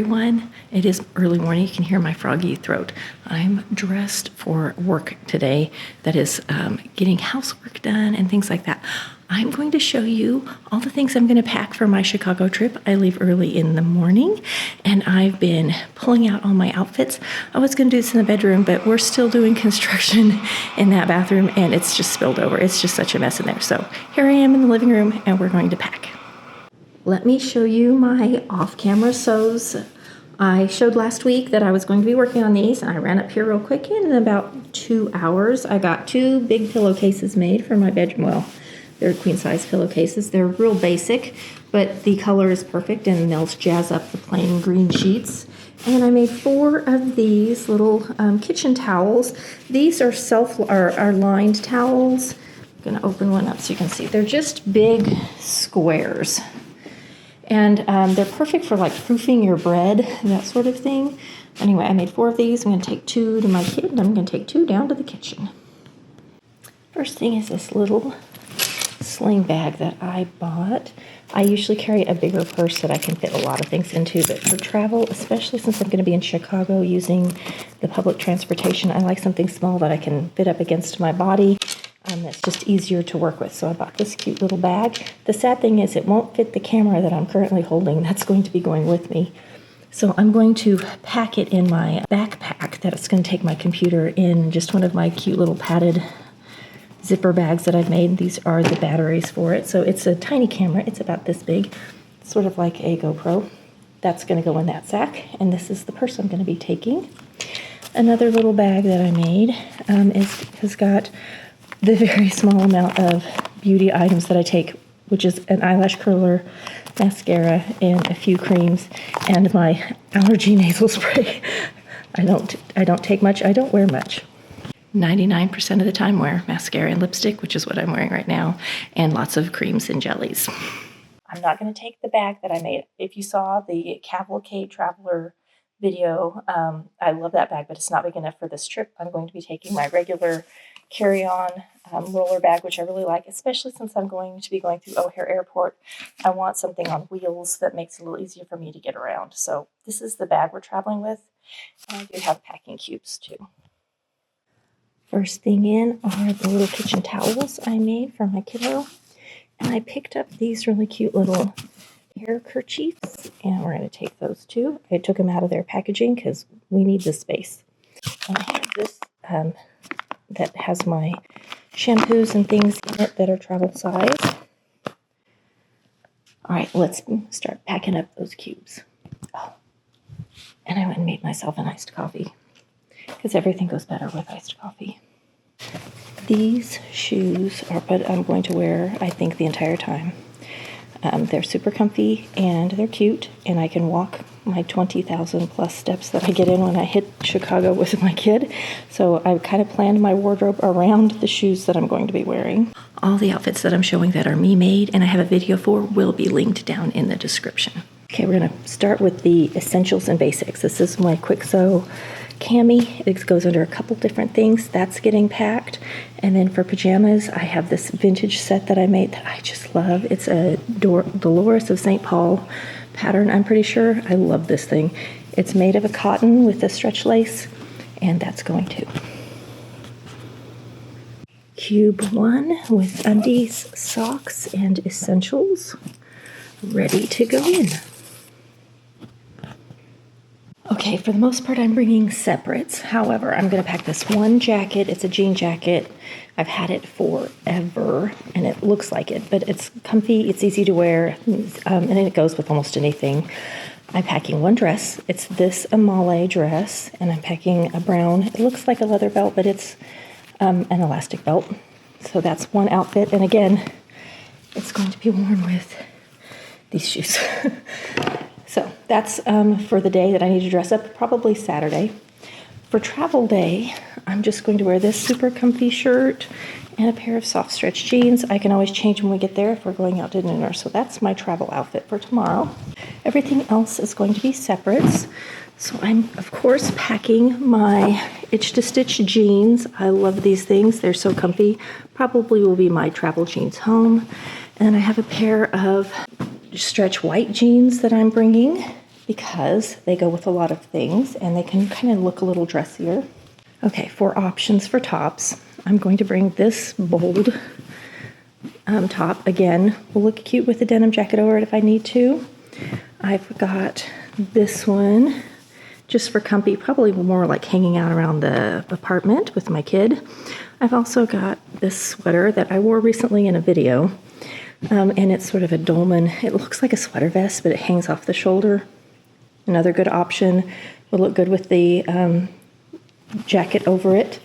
everyone. It is early morning. You can hear my froggy throat. I'm dressed for work today. That is getting housework done and things like that. I'm going to show you all the things I'm going to pack for my Chicago trip. I leave early in the morning and I've been pulling out all my outfits. I was going to do this in the bedroom, but we're still doing construction in that bathroom and it's just spilled over. It's just such a mess in there. So here I am in the living room and we're going to pack. Let me show you my off-camera sews. I showed last week that I was going to be working on these, and I ran up here real quick, and in about 2 hours, I got 2 big pillowcases made for my bedroom. Well, they're queen-size pillowcases. They're real basic, but the color is perfect, and they'll jazz up the plain green sheets. And I made 4 of these little kitchen towels. These are lined towels. I'm gonna open one up so you can see. They're just big squares. And they're perfect for like proofing your bread, that sort of thing. Anyway, I made 4 of these. I'm going to take 2 to my kid, and I'm going to take 2 down to the kitchen. First thing is this little sling bag that I bought. I usually carry a bigger purse that I can fit a lot of things into, but for travel, especially since I'm going to be in Chicago using the public transportation, I like something small that I can fit up against my body. That's just easier to work with. So I bought this cute little bag. The sad thing is it won't fit the camera that I'm currently holding. That's going to be going with me. So I'm going to pack it in my backpack that's going to take my computer in just one of my cute little padded zipper bags that I've made. These are the batteries for it. So it's a tiny camera. It's about this big, sort of like a GoPro. That's going to go in that sack. And this is the purse I'm going to be taking. Another little bag that I made has got the very small amount of beauty items that I take, which is an eyelash curler, mascara, and a few creams, and my allergy nasal spray. I don't take much. I don't wear much. 99% of the time wear mascara and lipstick, which is what I'm wearing right now, and lots of creams and jellies. I'm not going to take the bag that I made. If you saw the Cavalcade Traveler video, I love that bag, but it's not big enough for this trip. I'm going to be taking my regular carry-on roller bag, which I really like, especially since I'm going to be going through O'Hare Airport. I want something on wheels that makes it a little easier for me to get around. So this is the bag we're traveling with. And I do have packing cubes too. First thing in are the little kitchen towels I made for my kiddo. And I picked up these really cute little hair kerchiefs, and we're going to take those too. I took them out of their packaging because we need the space. And I have this that has my shampoos and things in it that are travel size. All right, let's start packing up those cubes. Oh, and I went and made myself an iced coffee because everything goes better with iced coffee. These shoes are what I'm going to wear, I think, the entire time. They're super comfy and they're cute, and I can walk my 20,000 plus steps that I get in when I hit Chicago with my kid. So I've kind of planned my wardrobe around the shoes that I'm going to be wearing. All the outfits that I'm showing that are me made and I have a video for will be linked down in the description. Okay, we're going to start with the essentials and basics. This is my quick sew cami. It goes under a couple different things. That's getting packed. And then for pajamas, I have this vintage set that I made that I just love. It's a Dolores of St. Paul pattern, I'm pretty sure. I love this thing. It's made of a cotton with a stretch lace, and that's going too. Cube 1 with undies, socks, and essentials ready to go in. Okay, for the most part, I'm bringing separates. However, I'm going to pack this one jacket. It's a jean jacket. I've had it forever, and it looks like it, but it's comfy, it's easy to wear, and it goes with almost anything. I'm packing one dress. It's this Amale dress, and I'm packing a brown. It looks like a leather belt, but it's an elastic belt. So that's one outfit, and again, it's going to be worn with these shoes. So that's for the day that I need to dress up, probably Saturday. For travel day, I'm just going to wear this super comfy shirt and a pair of soft stretch jeans. I can always change when we get there if we're going out to dinner. So that's my travel outfit for tomorrow. Everything else is going to be separates. So I'm, of course, packing my Itch to Stitch jeans. I love these things. They're so comfy. Probably will be my travel jeans home. And I have a pair of stretch white jeans that I'm bringing because they go with a lot of things and they can kind of look a little dressier. Okay, for options for tops, I'm going to bring this bold top. Again, will look cute with a denim jacket over it if I need to. I've got this one just for comfy, probably more like hanging out around the apartment with my kid. I've also got this sweater that I wore recently in a video, and it's sort of a dolman. It looks like a sweater vest, but it hangs off the shoulder. Another good option. Will look good with the jacket over it.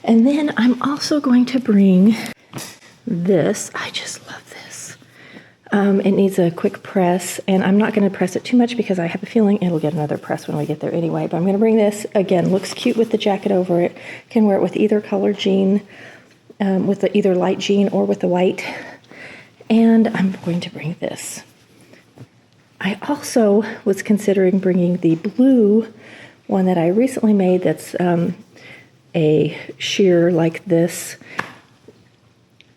And then I'm also going to bring this. I just love this. It needs a quick press, and I'm not going to press it too much because I have a feeling it'll get another press when we get there anyway. But I'm going to bring this. Again, looks cute with the jacket over it. Can wear it with either color jean, with the either light jean or with the white. And I'm going to bring this. I also was considering bringing the blue one that I recently made that's a sheer like this.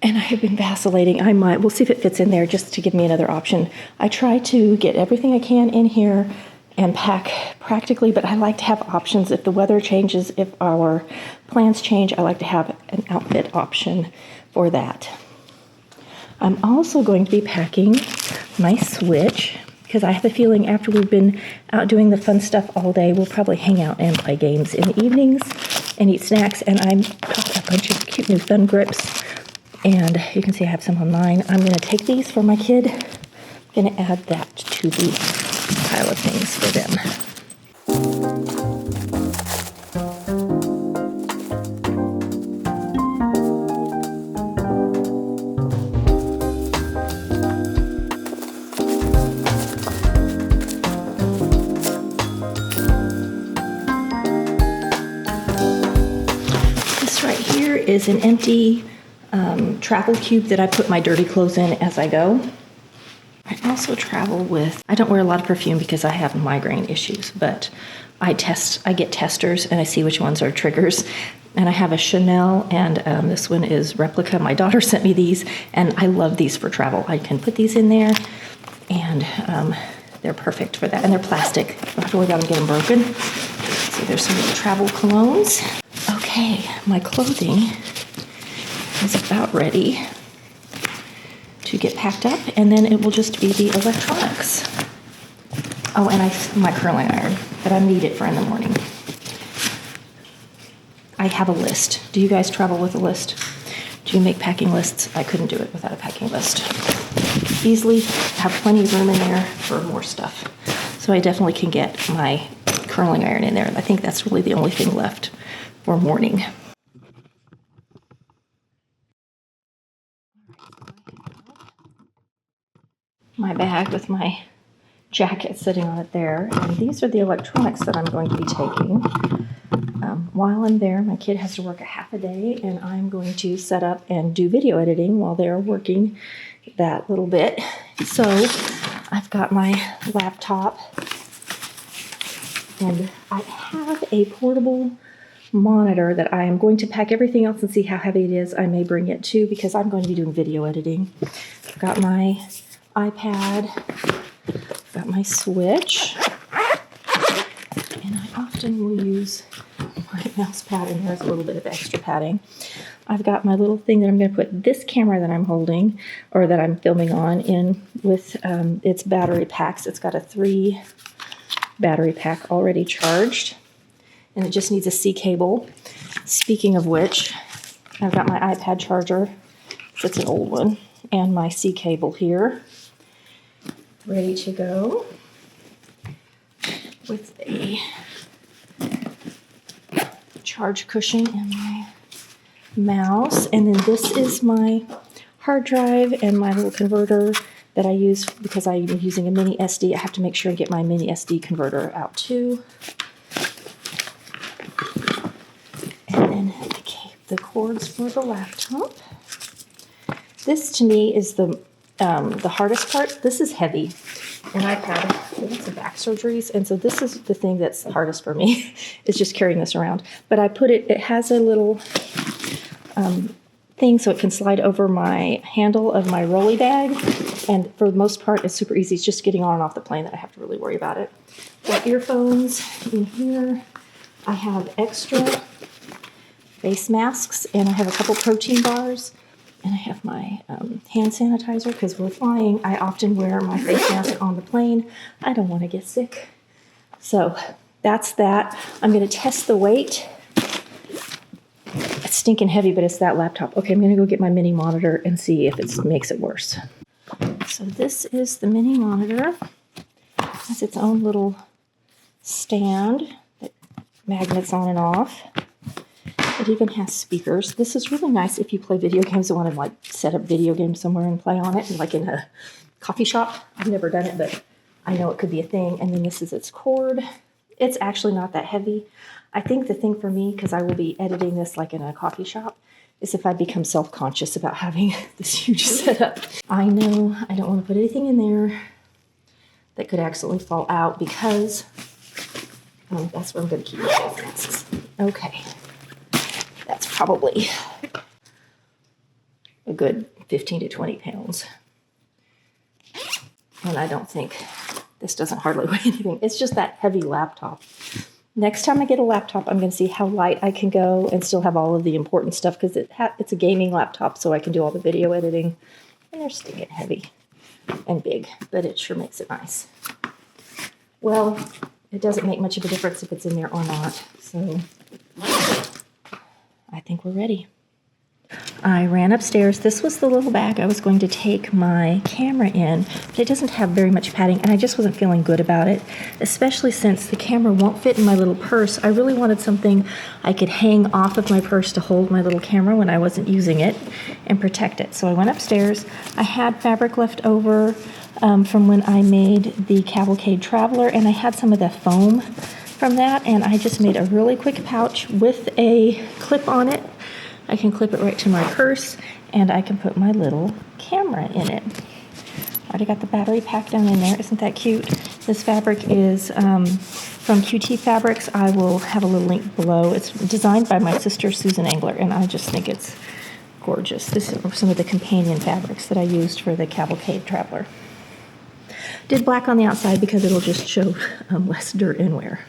And I have been vacillating. We'll see if it fits in there just to give me another option. I try to get everything I can in here and pack practically, but I like to have options. If the weather changes, if our plans change, I like to have an outfit option for that. I'm also going to be packing my Switch because I have a feeling after we've been out doing the fun stuff all day, we'll probably hang out and play games in the evenings and eat snacks. And I've got a bunch of cute new thumb grips. And you can see I have some on mine. I'm going to take these for my kid. I'm going to add that to the pile of things for them. This right here is an empty travel cube that I put my dirty clothes in as I go. I also travel with, I don't wear a lot of perfume because I have migraine issues, but I get testers and I see which ones are triggers. And I have a Chanel, and this one is replica. My daughter sent me these, and I love these for travel. I can put these in there, and they're perfect for that. And they're plastic. I don't have to worry about them getting broken. So there's some travel colognes. Okay, my clothing is about ready to get packed up, and then it will just be the electronics. Oh, and my curling iron, but I need it for in the morning. I have a list. Do you guys travel with a list? Do you make packing lists? I couldn't do it without a packing list. Easily have plenty of room in there for more stuff. So I definitely can get my curling iron in there. I think that's really the only thing left for morning. My bag with my jacket sitting on it there, and these are the electronics that I'm going to be taking. While I'm there, my kid has to work a half a day, and I'm going to set up and do video editing while they're working that little bit. So I've got my laptop, and I have a portable monitor that I am going to pack everything else and see how heavy it is. I may bring it too because I'm going to be doing video editing. I've got my iPad, got my Switch, and I often will use my mouse pad, and there's a little bit of extra padding. I've got my little thing that I'm going to put this camera that I'm holding, or that I'm filming on, in with its battery packs. It's got a 3 battery pack already charged, and it just needs a C cable. Speaking of which, I've got my iPad charger, it's an old one, and my C cable here, ready to go, with a charge cushion and my mouse. And then this is my hard drive and my little converter that I use because I'm using a mini SD. I have to make sure and get my mini SD converter out too. And then the cords for the laptop. This to me is the hardest part. This is heavy, and I've had some back surgeries, and so this is the thing that's the hardest for me, is just carrying this around. But I put it has a little thing so it can slide over my handle of my rolly bag. And for the most part, it's super easy. It's just getting on and off the plane that I have to really worry about it. Got earphones in here. I have extra face masks, and I have a couple protein bars. And I have my hand sanitizer because we're flying. I often wear my face mask on the plane. I don't want to get sick. So that's that. I'm going to test the weight. It's stinking heavy, but it's that laptop. Okay, I'm going to go get my mini monitor and see if it makes it worse. So this is the mini monitor. It has its own little stand that magnets on and off. It even has speakers. This is really nice if you play video games and want to like set up video games somewhere and play on it, like in a coffee shop. I've never done it, but I know it could be a thing. And then this is its cord. It's actually not that heavy. I think the thing for me, because I will be editing this like in a coffee shop, is if I become self-conscious about having this huge setup. I know I don't want to put anything in there that could accidentally fall out because that's where I'm going to keep my face masks. Okay. That's probably a good 15 to 20 pounds. And I don't think, this doesn't hardly weigh anything. It's just that heavy laptop. Next time I get a laptop, I'm going to see how light I can go and still have all of the important stuff because it's a gaming laptop, so I can do all the video editing. And they're stinking heavy and big, but it sure makes it nice. Well, it doesn't make much of a difference if it's in there or not. So I think we're ready. I ran upstairs. This was the little bag I was going to take my camera in, but it doesn't have very much padding, and I just wasn't feeling good about it, especially since the camera won't fit in my little purse. I really wanted something I could hang off of my purse to hold my little camera when I wasn't using it and protect it. So I went upstairs. I had fabric left over from when I made the Cavalcade Traveler, and I had some of the foam from that, and I just made a really quick pouch with a clip on it. I can clip it right to my purse, and I can put my little camera in it. Already got the battery pack down in there. Isn't that cute? This fabric is from QT Fabrics. I will have a little link below. It's designed by my sister, Susan Engler, and I just think it's gorgeous. This is some of the companion fabrics that I used for the Cavalcade Traveler. Did black on the outside because it'll just show less dirt and wear.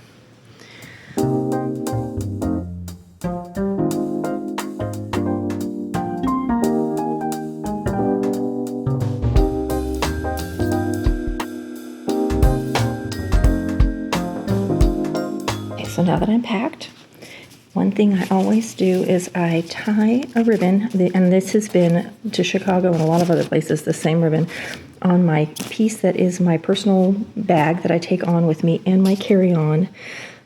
So now that I'm packed, one thing I always do is I tie a ribbon, and this has been to Chicago and a lot of other places, the same ribbon, on my piece that is my personal bag that I take on with me and my carry-on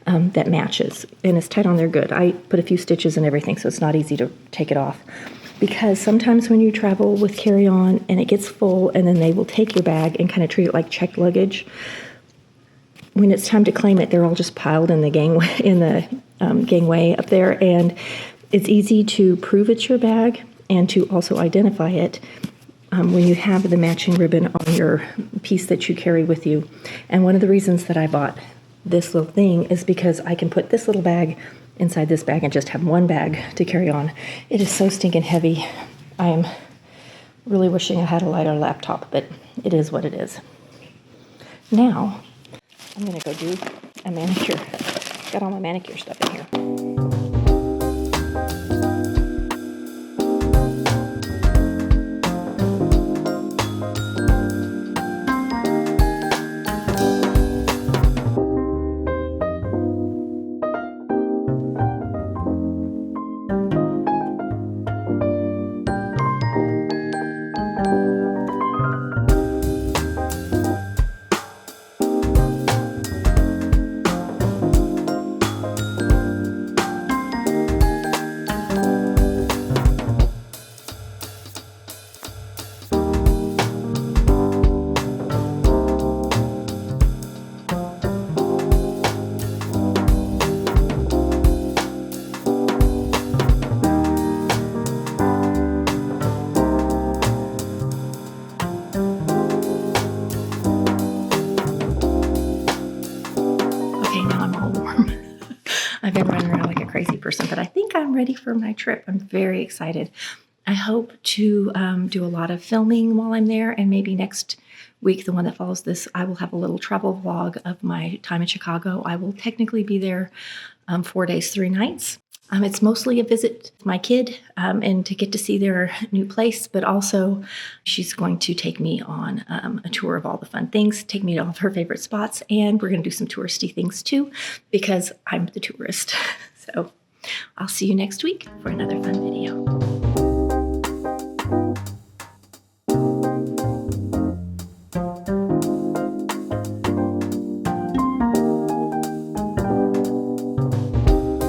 that matches. And it's tied on there good. I put a few stitches and everything, so it's not easy to take it off. Because sometimes when you travel with carry-on and it gets full, and then they will take your bag and kind of treat it like checked luggage, when it's time to claim it, they're all just piled in the gangway up there, and it's easy to prove it's your bag and to also identify it when you have the matching ribbon on your piece that you carry with you. And one of the reasons that I bought this little thing is because I can put this little bag inside this bag and just have one bag to carry on. It is so stinking heavy. I am really wishing I had a lighter laptop, but it is what it is. Now, I'm going to go do a manicure. Got all my manicure stuff in here. I've been running around like a crazy person, but I think I'm ready for my trip. I'm very excited. I hope to do a lot of filming while I'm there, and maybe next week, the one that follows this, I will have a little travel vlog of my time in Chicago. I will technically be there 4 days, 3 nights. It's mostly a visit with my kid and to get to see their new place, but also she's going to take me on a tour of all the fun things, take me to all of her favorite spots, and we're going to do some touristy things too, because I'm the tourist. So I'll see you next week for another fun video.